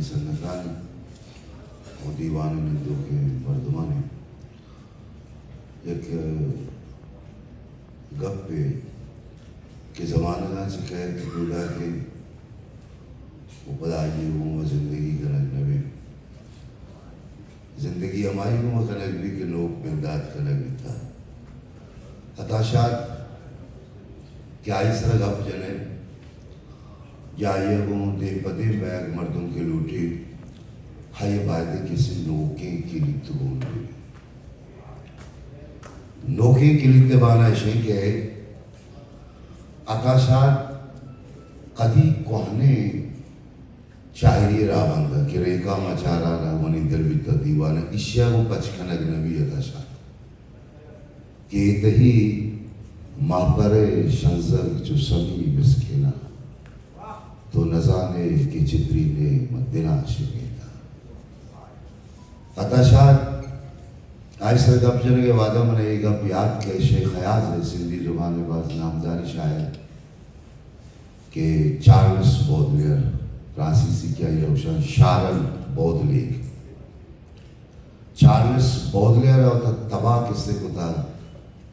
अली सन्नतानी और दीवान निंदों के मर्दमाने एक गप पे के ज़माना से खैर के पैदा के वो पदाई वो ज़िंदगी का नबी ज़िंदगी हमारी वो कनक भी के लोग बेदाद कनक भी था हताशात क्या इस तरह गप जने या ये वो दे पदे बैग मर्दों के लूटी हाय बायदे किसी नोके की लिप्त बोल नोके की लिप्त बाना शें के आकाशात कदी कोहने शायरी रावंगा कि रेखा मचारा ना वनी दिल बिता दीवाना इश्या वो पचखनग नबी आकाशात कि तही मापरे शंजर जो सभी मिस्किना तो नजाने की चित्री ने मद्दिना शिकेता आकाशात आयसर गप जन के वादा में एक गप याद के शेख हयाज है सिंधी जुबान में बाज नामदारी शायर के चार्ल्स बॉडलेयर फ्रांसीसी क्या ये रोशन शारल बॉडलेयर चार्ल्स बॉडलेयर और तबाह किससे को था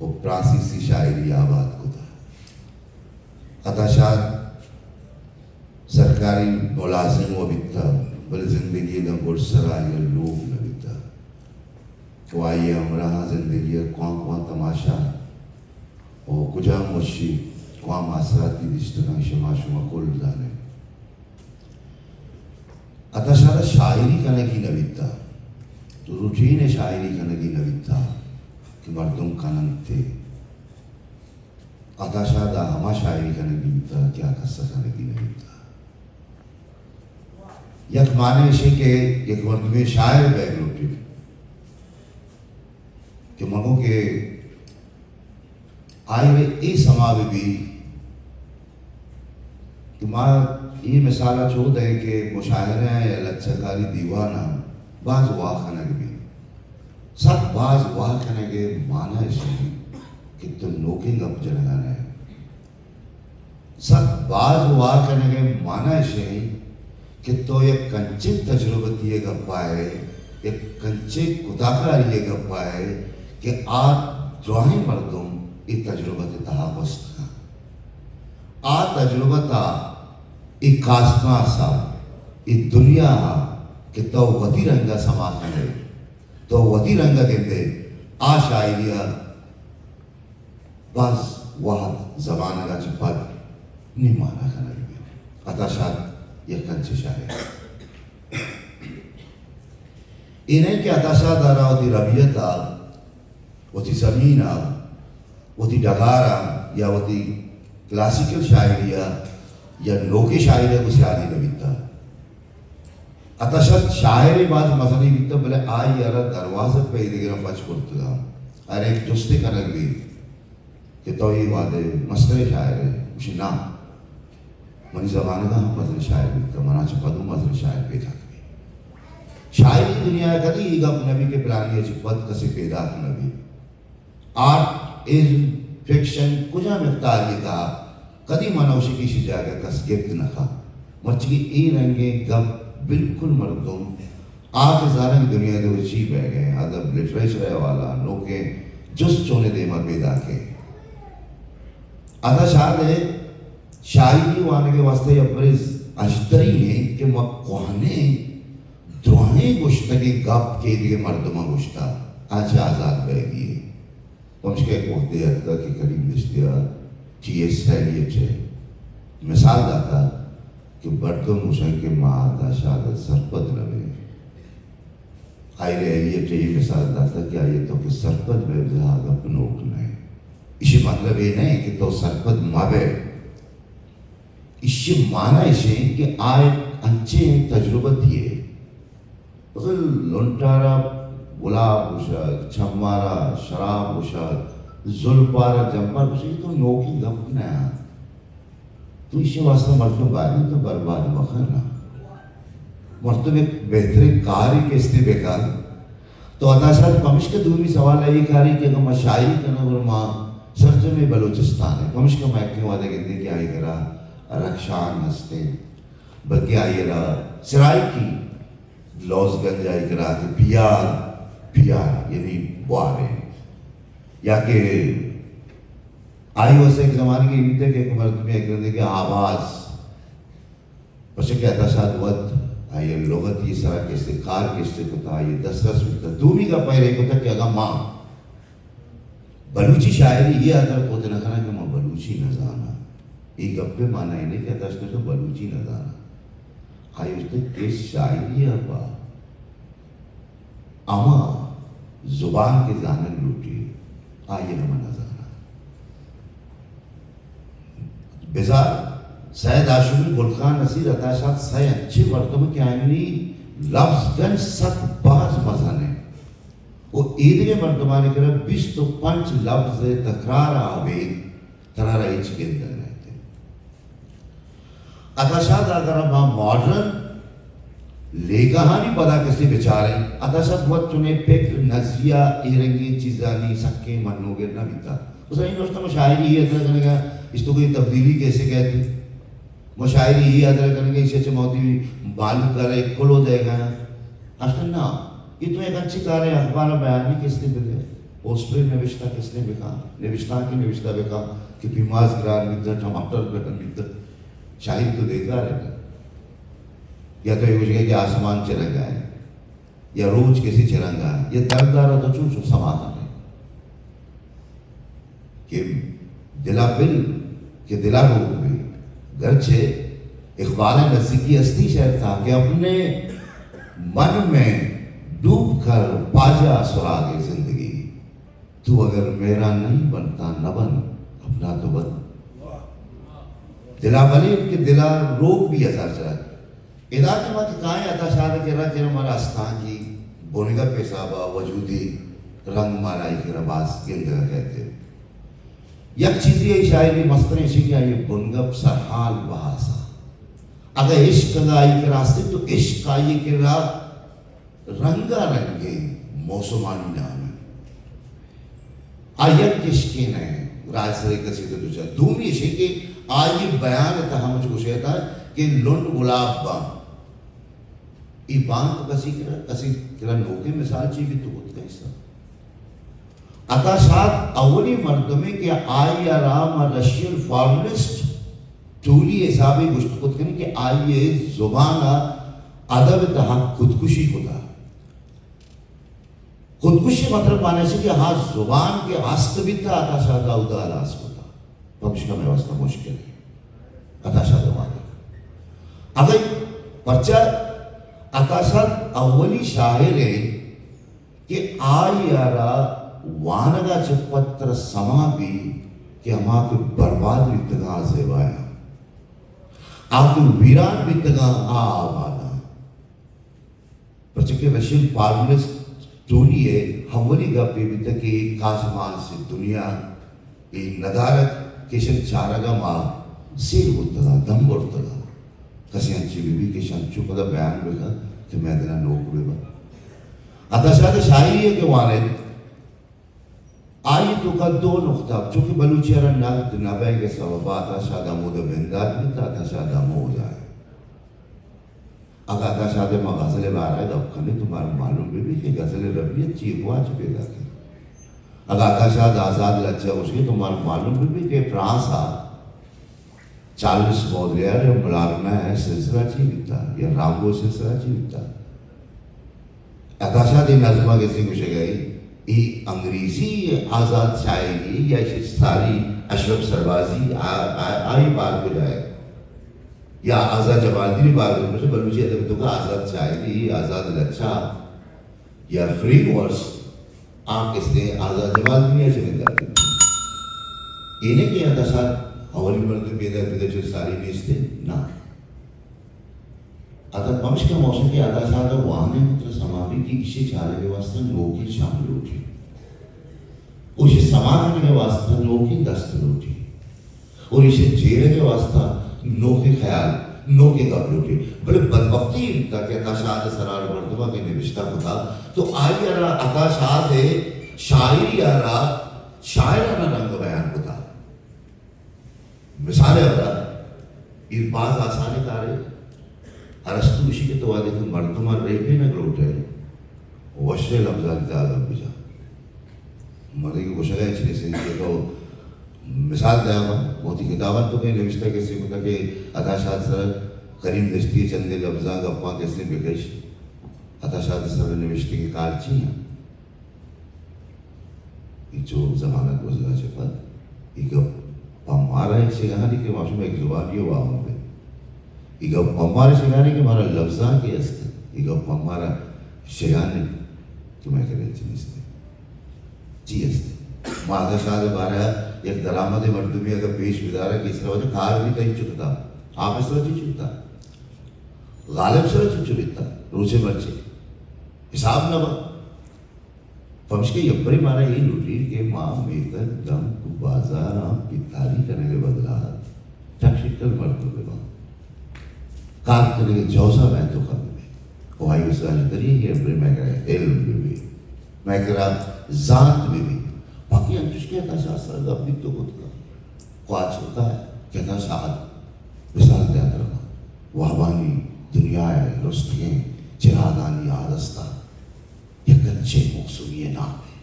वो फ्रांसीसी शायरी आबाद को था अताशात सरकारी मुलाजिम वो बिता बल जिंदगी का गुरसरा ये लोग न बिता वो आइए हमरा जिंदगी कौन कौन तमाशा और कुजा मुशी कौन मासराती दिश्तना शमा शमा कुल जाने अताशात शायरी करने की न बिता तो रूटीन शायरी करने की न बिता कि मर्दों का नंते आकाशादा हमा शायरी करने की बिता क्या कस्सा करने की नहीं बिता यक माने शे के एक वर्ग में शायर बैग लुटी कि मगों के आए वे ए समावे भी कि माँ ये मिसाला चोद है कि मुशायरे हैं या लच्छकारी दीवाना बाज वाह खनक भी सब बाज वाह खनक के माना है कि तो नोकिंग अप जनगाना है सब बाज वाह खनक के माना है कि तो ये कंचे तजुर्बती ये गप्पा है ये कंचे कुदाकारी ये गप्पा है कि आज ड्राइंग मर्दों ये तजुर्बत तहा वस्ता आ तजुर्बता ये कास्मा सा ये दुनिया कि तो वधी रंगा समाखन है तो वधी रंगा कहते आ शायरिया बस वह जमाना का चिपक नहीं माना खाना अताशात यह कंचे शायर इन्हें क्या अताशात आ रहा होती रबियता होती ज़मीना होती डगारा या होती क्लासिकल शायरिया या लोके शायरिया को शायरी न बीता अताशात शायरी बात मसली बीता बोले आई यार दरवाज़े पे ही दिखना पच पड़ता था अरे एक जुस्ते कनक भी कि तो ये वादे मसले शायर है उसी नाम मनी ज़माने का हम मज़र शायर भी तो मना चुपदू मज़र शायर पैदा करें शायरी दुनिया का दी ईगम नबी के प्लानिया चुपद कसे पैदा की नबी आर्ट इज फिक्शन कुछ मिफ्तार ये कहा कदी मनोशी की शिजा का कस गिफ्ट न खा मर्ची ए रंगे गप बिल्कुल मर्दों आग ज़ारा की दुनिया के उसी बह गए अदब लिटरेचर वाला नोके जुस चोने दे मर पैदा के आधा शाद है शायरी वाने के वास्ते अब्रेज अजतरी है कि मक्वाने द्रोहे गुश्ता के गप के लिए मर्दमा गुश्ता आज आज़ाद बैगी है पहुँच के कहते हैं कि करीब रिश्तेदार चीज़ सैलियत है मिसाल दाता कि बर्तन मुशाई के माता शाद सरपत लगे आयरे ये चाहिए मिसाल दाता कि आये तो कि सरपत में जहाग अपनोक नहीं इसी मतलब ये नहीं कि तो सरपत मावे इसी माना इसे कि आए अंचे तजुर्बत ही है तो लुंटारा गुलाब उशाक छम्मारा शराब उशाक जुल्पारा जम्पर उसे तो नोकी गप ना तो इसी वास्ते मतलब बानी तो बर्बाद मखना मतलब एक बेहतरीन कार्य के इसने बेकार तो अदाशात कमिश के दूर भी सवाल है ये कार्य कि अगर शायरी करना और माँ सरजो में बलूचिस्तान है कमिश का मैं क्यों वादे कहते क्या ये करा रक्षान हंसते बल्कि आइए रहा सराइकी लौजगंज आई करा के पियार पियार यानी बुआरे या के आई वैसे एक जमाने की बीते के मर्द में एक रंदे के आवाज पछे कहता शायद वक्त ये लोगत ये सारा किससे कार किससे पता ये 10 मिनट दूमी का पैरे को तक क्या माँ बलूची शायरी ये आता को तो नखरा कि माँ बलूची न जाना एक गप्पे माना ही नहीं कहता इसने तो बलूची न जाना आई उसने किस शायरी है बा अमा जुबान के जानन लूटी आइए हम न जाना बेजार सैयद आशुमी गुलखान नसीर अताशात सही अच्छे वर्तों में क्या है लफ्ज गन सत बाज मजाने वो ईद के मर्दमाने कर 20 तो 5 लफ्ज तकरार आवे तरारा इच के अंदर रहते अताशात अगर हम मॉडर्न ले कहानी पता किसी बेचारे अताशात वक्त चुने फिक्र नजरिया इरंगी चीजानी सक्के मनोगे ना बीता उस नहीं दोस्तों में शायरी ये तरह करने का इसको कोई तब्दीली कैसे कहते मुशायरी ही अदर करके इसे चमौती बालू करे खुलो देगा असल ना ये तो एक अच्छी कार है अखबार बयान भी किसने मिले पोस्ट पे निविष्टा किसने बिका निविष्टा की निविष्टा बिका कि बीमार ग्रान मित्र टमाटर बटन मित्र शायरी तो देखा रहेगा या तो ये कुछ कि आसमान चिरंगा है या रोज किसी चिरंगा है ये दर्दारा तो चूचू समाधान है कि दिला बिल कि दिला रोक भी गरचे इकबाल नज़ीकी असली शहर था कि अपने मन में डूब कर पाजा सुरागे जिंदगी तू अगर मेरा नहीं बनता न बन अपना तो बन दिला बने के दिला रोग भी ऐसा चला इदा के मत कहाँ आता शाद के रख हमारा स्थान की बोनेगा पेशाबा वजूदी रंग माराई के रबास केंद्र कहते यक चीज ये शायरी मस्तने से क्या ये बुनगप सरहाल बहासा अगर इश्क गाई के रास्ते तो इश्क का ये किरा रंगा रंगे मौसमानी नाम आयत किश्के ने राजसरे कसी तो दूसरा दूमी से कि आये बयान था हम मुझको कहता है कि लुंड गुलाब बा ये बांध कसी किरा नोके मिसाल चाहिए तो होता है सब अताशात अवली मर्दमे के आई राम रशियन फॉर्मलिस्ट टूली हिसाबी गुश्तकुत करने के आइए जुबाना अदब तहा खुदकुशी खुदा खुदकुशी मतलब पाने से कि हाँ जुबान के वास्तविकता अताशात उदालास खुदा पक्ष का व्यवस्था मुश्किल है अताशात वाला अगर पर्चा अताशात अवली शायर है कि आई यारा वानगा पत्र समा भी कि हम आपके बर्बाद वितगा सेवाया आपके वीरान वितगा आवादा प्रचके रशियन पार्लिस्ट टोली है हवली गप्पे वितक के कासमान से दुनिया एक नदारत केशन चारगा माँ सिर उठता दम उठता कसी अंची बीबी केशन चुपदा बयान बेगा कि मैं देना नोक बेगा अतः शायरी है कि वाले आई तो का दो नुक्ता चूंकि बलूचियारा नाग नबे के सबब आता शादा मुद बिंदात भी था शादा हो जाए अगर आता शादे में गज़लें बार आए तो खने तुम्हारा मालूम भी कि गज़लें रबियत चीख हुआ चुकेगा कि अगर आता शाद आज़ाद लच्छा उसके तुम्हारा मालूम भी कि फ्रांसा 40 बौद्धियार या मुलाज़मा है सिलसिला चीखता या रामगो सिलसिला चीखता अगर शादी नज़मा किसी कुछ गई अंग्रेजी आज़ाद शायरी या सारी अशरफ सरबाजी आई बार को जाए या आज़ाद जमालदीनी बार को मुझे बलूची अदब तो आज़ाद शायरी आज़ाद लच्छा या फ्री वर्स आप किसने आज़ाद जमालदीनी ऐसे मिल जाते इन्हें क्या था सर हवाली मर्द बेदर बेदर जो सारी बेचते ना अतः पंच के मौसम के आदाशात और वाहने पुत्र समाधि की इसी चारे के वास्ते नोकी शामिल उठी उसे समाधि के वास्ते नोकी दस्त उठी और इसे जेल के वास्ता नोके ख्याल नोके कब उठी बड़े बदबख्ती का के आदाशात सरार मर्दबा के निविष्टा होता तो आई यारा आदाशात है शायरी यारा शायराना रंग बयान होता मिसाल है इस बात आसानी कार्य अरस्तु इसी के तो वादे को मर्दमा रेपे न ग्रोटे वशे लफ्ज़ात ज़्यादा बिजा मरे की वशे है चीज़ से तो मिसाल दया मोती किताबत तो कहीं निविष्टा कैसे होता कि अदाशात सर करीम दस्ती चंदे लफ्ज़ा गप्पा कैसे बिगड़ अदाशात सर निविष्टे की कारची है जो ज़माना गुज़रा चुका एक पमारा एक शिगानी के माशूम एक ज़ुबानी हुआ हम पे एक पमारा शिगानी के हमारा लफ्ज़ा के अस्ते एक पमारा शिगानी कि मैं करें चीज़ जी अस्ते मादा शादी बारह एक दरामद मर्दमी अगर पेश विदारा की इस तरह कार भी कहीं चुकता आप इस तरह चुकता गालिब सर चुकता रोज़े बच्चे हिसाब न फम्स के यब्बरी मारा ये लुटी के माँ मेकर दम को बाजार आम पितारी करने के बदला टक्शिकल मर्दों के बाद कार करने के जौसा मैं तो कब में वो आई उस आज करिए ये यब्बरी मैं करा एल में भी मैं करा जात में भी बाकी अंजुश के था शास्त्र का अपनी तो खुद का क्वाच होता है कहता शायद मिसाल त्याग रहा वाहवानी दुनिया है रुस्तियाँ चिरागानी आदस्ता ये कच्चे मौसूमी नाम है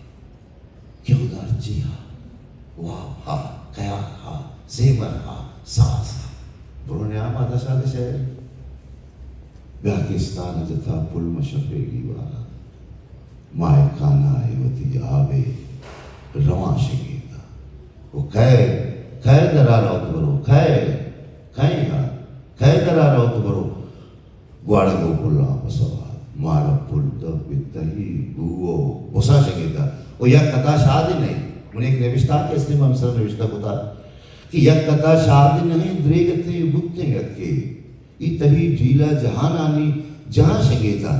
क्या उदार जी हा वाह हा कया हा ज़ेवर हा सास हा बुरोने आम आधा शादी से ब्याकिस्तान जता पुल मशफ़ेगी वाला माय खाना है वती आवे रवा शेगेगा वो कह दरा रहो तो बरो कह दरा रहो तो बरो ग्वाड़ा को पुल्ला पसवा मारा पुल तब बितही वो बोसा जगेगा वो यह कथा शादी नहीं उन्हें एक निविष्टा के इसलिए हम सब निविष्टा होता कि यह कथा शादी नहीं द्रेगते बुत्ते गक्के इतही ढीला जहान आनी जहां शगेगा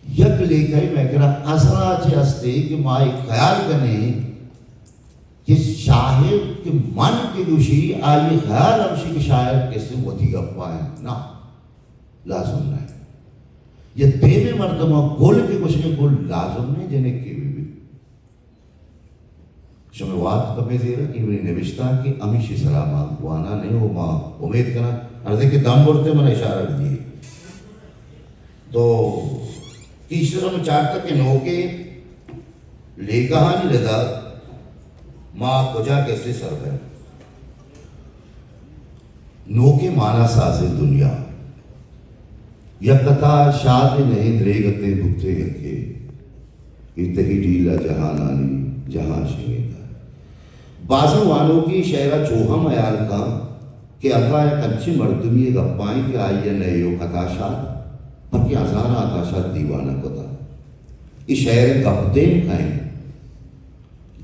यक लेकर मैं कह रहा असरा चे अस्ते कि माई ख्याल करने कि शाहिर के मन के गुशी आई ख्याल अमशी के शायर कैसे वती गप्पा है ना लाजुम नहीं ये देवे मर्दमा गोल के कुछ के गोल लाजुम नहीं जने के भी शमे बात कमे ज़ेरा कि मेरी निविष्टा की अमीशी सलामा वाना नहीं हो माँ उम्मीद करना अर्धे के दाम बोलते मैंने इशारा दिए तो तीसरा में चार तक के नौके ले कहानी रदा माँ कुजा कैसे सरदर नौके माना सासे दुनिया यह कथा शाद नहीं द्रेगते भुगते गके इतही ढीला जहानानी जहां शेगा बाजू वालों की शहरा चोहम अयाल का कि अथा या कच्ची मर्दमी गप्पाई के आइए नए यो कथा शाद पर कि आजाना आता शाद दीवाना कोता इस शहर गप्ते खाएं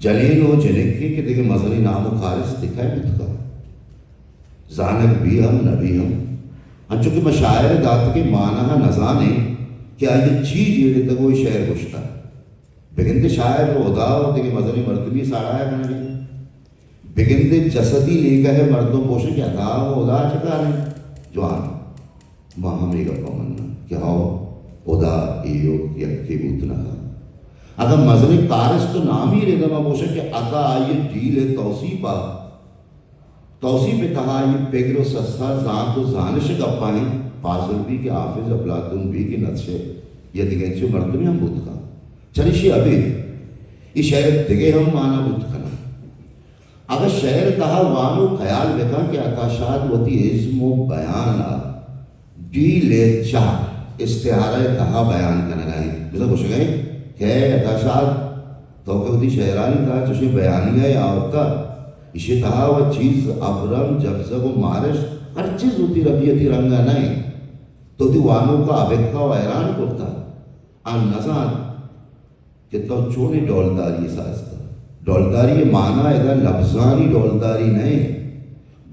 जलीनो जनिके के देखे मजली नामो खारिस दिखाए बितका जानक भी हम नबी हम चूंकि मशायर दात के माना नजाने कि आज चीज ये तक वो शहर गुश्ता बिगिंदे शायर उदा होते कि मजनी मर्दमी साड़ा है मैंने बिगिंदे जसदी लेकर है मर्दों पोषण क्या था वो उदा चुका है जवान माँ हमें गप्पा मनना क्या हो उदा एयो या के उतना का अगर मजनी कारिस तो नाम ही रहता माँ पोषण के अता ये ढील है तौसी पे कहा ये पेगरो सस्ता जान तो जानिश गप्पाई पाजुल भी के हाफिज अफलातून भी के नक्शे ये दिगेंचो मर्दमी हम बुद्ध का चलिशी अभी ये शहर दिगे हम माना बुद्ध का ना अगर शहर कहा वानो ख्याल बेका कि आकाशात वती इस्मो बयाना डी ले चार इस्तिहारा कहा बयान करना गए बिल्कुल कुछ गए क्या आकाशात तो क्या वती शहरानी कहा तुझे बयानी है आवता इसे कहा वह चीज अबरम जब जब मारिश हर चीज होती रबियती रंगा नहीं तो दीवानों का अबेक्का हैरान करता आन नजान कि तो चोने डोलदारी साजता डोलदारी माना इधर लफ्जानी डोलदारी नहीं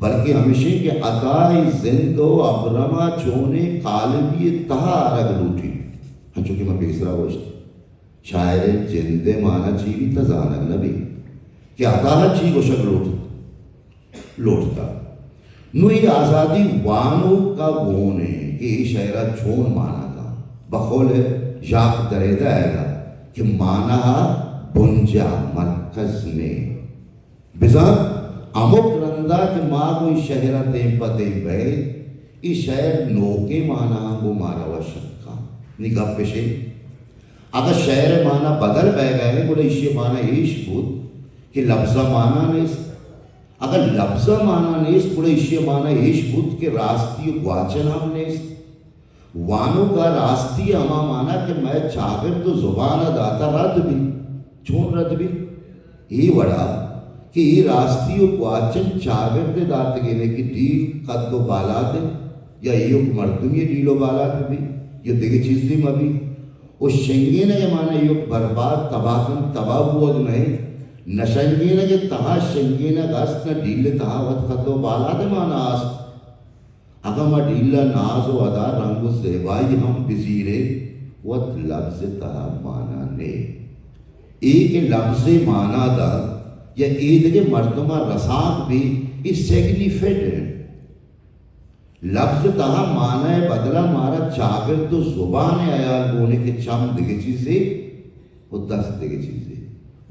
बल्कि हमेशा के अताई जिंदो अबरमा चोने कालबी तहा रग लूटी हाँ चूंकि मैं बेसरा वोश्त शायर जिंदे माना चीवी तजानक नबी कि अताह ची को शक लोटता नुई आज़ादी वानो का गोन है कि शहरा छोन माना का बखौल याक दरेदा आएगा कि माना बुंजा मरकज में बिजा अमुक रंदा कि माँ कोई शहरा ते पते बे ई शहर नोके माना वो मारा हुआ शक्का निगह पेशे अगर शहर माना बदल बह गए बोले इसे माना ईश बुद्ध कि लफ्जा माना नहीं अगर लफ्जा माना नहीं बोले इसे माना ईश बुद्ध के रास्ती वाचन हम नहीं वानों का रास्ती हमा माना कि मैं चागर तो जुबान दाता रद भी छोड़ रद भी ये बड़ा कि ये रास्ती वाचन चागर दे दात गेने की डील कद दो बाला दे या ये मर्दुम ये डीलो बाला दे भी ये देखे चीज दी मभी वो शेंगेन के माने युग बर्बाद तबाहन तबाह हुआ नहीं न शेंगेन के तहा शेंगेन गस्त न डीले तहा वत कदो बाला दे माना आस अगम डीला नाज व अदा रंग सेवाई हम बिजीरे वत लफ्ज तहा माना ने एक लफ्ज माना दा या ईद के मर्दमा रसाक भी इस सिग्निफिकेंट लफ्ज तहा माना है बदला मारा चागर तो जुबान आयाल बोने के चम दिगे चीजें वो दस दिगे चीजें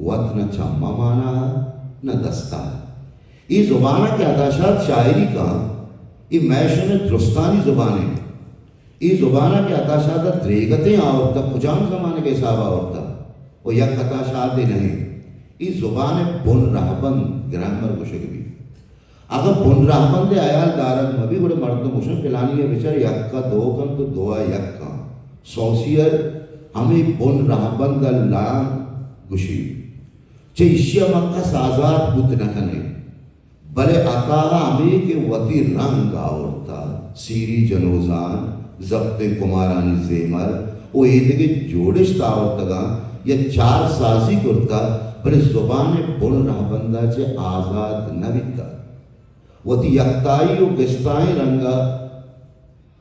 वत न चम्मा माना न दस्ता ये जुबाना के आदाशात शायरी का ये मैशन दुरुस्तानी जुबानें ये जुबाना के आदाशात द्रेगतें आवरता कुजाम जमाने के हिसाब आवरता वो यक आदाशात नहीं ये जुबान बुन रहबन ग्रामर कुछ भी अगर पुनराबंदे आयाल दारक मभी बड़े मर्द मुशन पिलानी है बेचारे यक्का दो कम तो दोआ यक्का सोसियर हमें पुनराबंद लान गुशी चे इश्या मक्का साजात बुत न कने बले अकाला हमें के वती रंग आवरता सीरी जनोजान जब्ते कुमारानी जेमर वो ईद के जोड़िश तावरतगा या चार साजी करता बड़े जुबान पुनराबंदा चे आजाद न बिता वती यक्ताई और गिस्ताई रंगा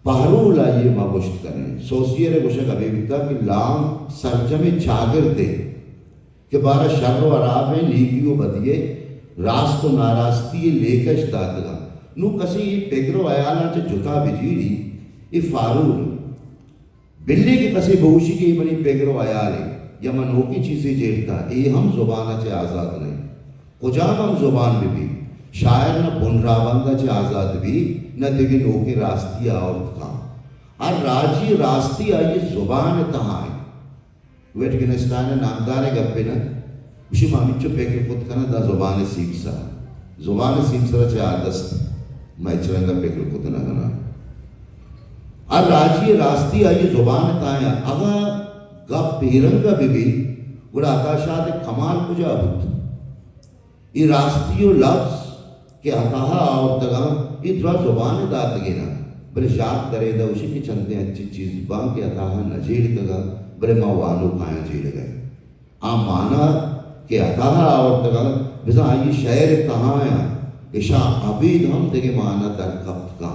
पहरू लाइए माबुश्त करें सोसियर गुशक अभिविता कि लाम सरजमे चागर दे कि बारा शर्र वराब है लीकियो बदिए रास को नारास्ती लेकर दातगा नु कसी ये पेगरो आयाला चे जुता बिजीरी ये फारूल बिल्ली की कसी बहुशी की बनी पेगरो आयाले या मनो की चीजें जेलता ये हम जुबान चे आजाद नहीं कुजाम हम जुबान भी शायर न पुनराबंदा चे आजाद भी न दिगे नोके रास्ती औरत का और राजी रास्ती आई जुबान तहाँ वेट गिनस्तान नामदाने गप्पे न उसी मामिचो पेके पुत कना दा जुबान सीमसा चे आदस्त मैं चरंगा पेके पुत न कना और राजी रास्ती आई जुबान तहाँ अगर गप पेरंगा भी उड़ा आकाशात कमाल कुजा बुत ये रास्तियों लफ्ज कि अताहा और तगा इतना जुबान दात गेना बड़े शाक दरे दा उसी की चंदे अच्छी चीज बां के अताहा नजीर तगा बड़े माँ वालों खाया जीड़ गए आ माना कि अताहा और तगा बिसा ये शहर तहाया इशा अबीद हम तेरे माना तर कब का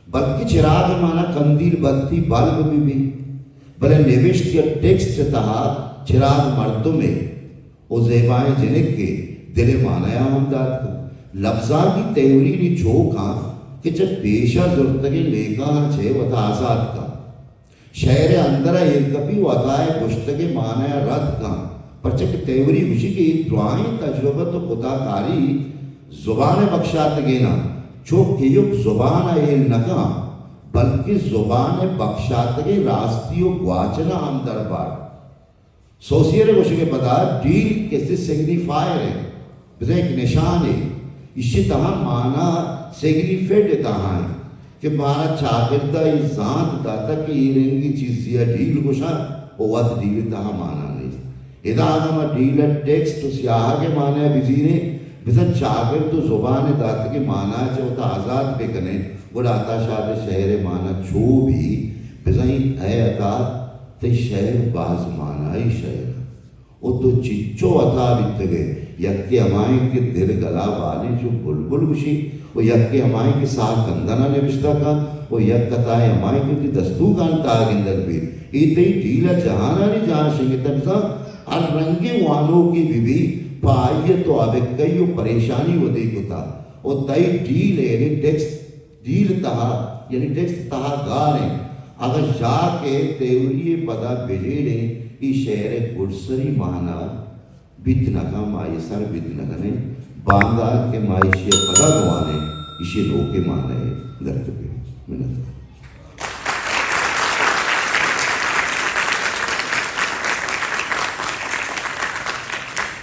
बल्कि चिराग माना कंदील बत्ती बल्ब भी बड़े निविष्ट या टेक्स्ट तहा चिराग मर्दों में ओ ज़ेबाएं जिन्हें के दिले माना हम दात का लफ्जा की तेवरी ने चोका कि जब पेशा जरूरत के लेका छे वता आजाद का शहर अंदर एक कभी वताए पुस्तके माना या रद का पर चक तेवरी उसी की दुआएं तजुर्बा तो खुदाकारी जुबान बख्शात गेना चोक के युग जुबान ये नका बल्कि जुबान बख्शात के रास्तियों वाचना हम दरबार सोसियर उसी के पता डील कैसे सिग्निफायर है बिजा एक निशान है इसी तरह माना सिग्निफिकेंट तहा है कि माना चागिरदा इस जात दाता की इरेंगी चीज़ या डील गुशा वो वत डील तहा माना नहीं इधर आगम डील टेक्स्ट उस यहाँ के माने बिजीने बिजा चागिर तो जुबान दाता के माना जो तो आजाद पे कने वो दाता शाद शहर माना जो भी बिजा ही है अता ते शहर बाज माना ही शहर वो तो चिच्चो अता बित गए यक्के हमारे के दिल गला वाले जो बुलबुल खुशी वो यक्के हमारे के साथ कंदना ने बिस्ता का वो यक कताए हमारे के दस्तू कान ताग इंदर पे इतने ढीला जहाना नहीं जहाँ शिंगतन सा और रंगे वालों की बीवी पाइये तो अब कई परेशानी वो देखता वो तई ढील है यानी ढील तहा यानी टेक्स्ट तहा गाने अगर जाके तेवरी पदा बेजेड़े इस शहर गुड़सरी माना बितनका माई सर बितनका ने बांदा के माई शे पदा गवाने इसे रोके माने दर्द पे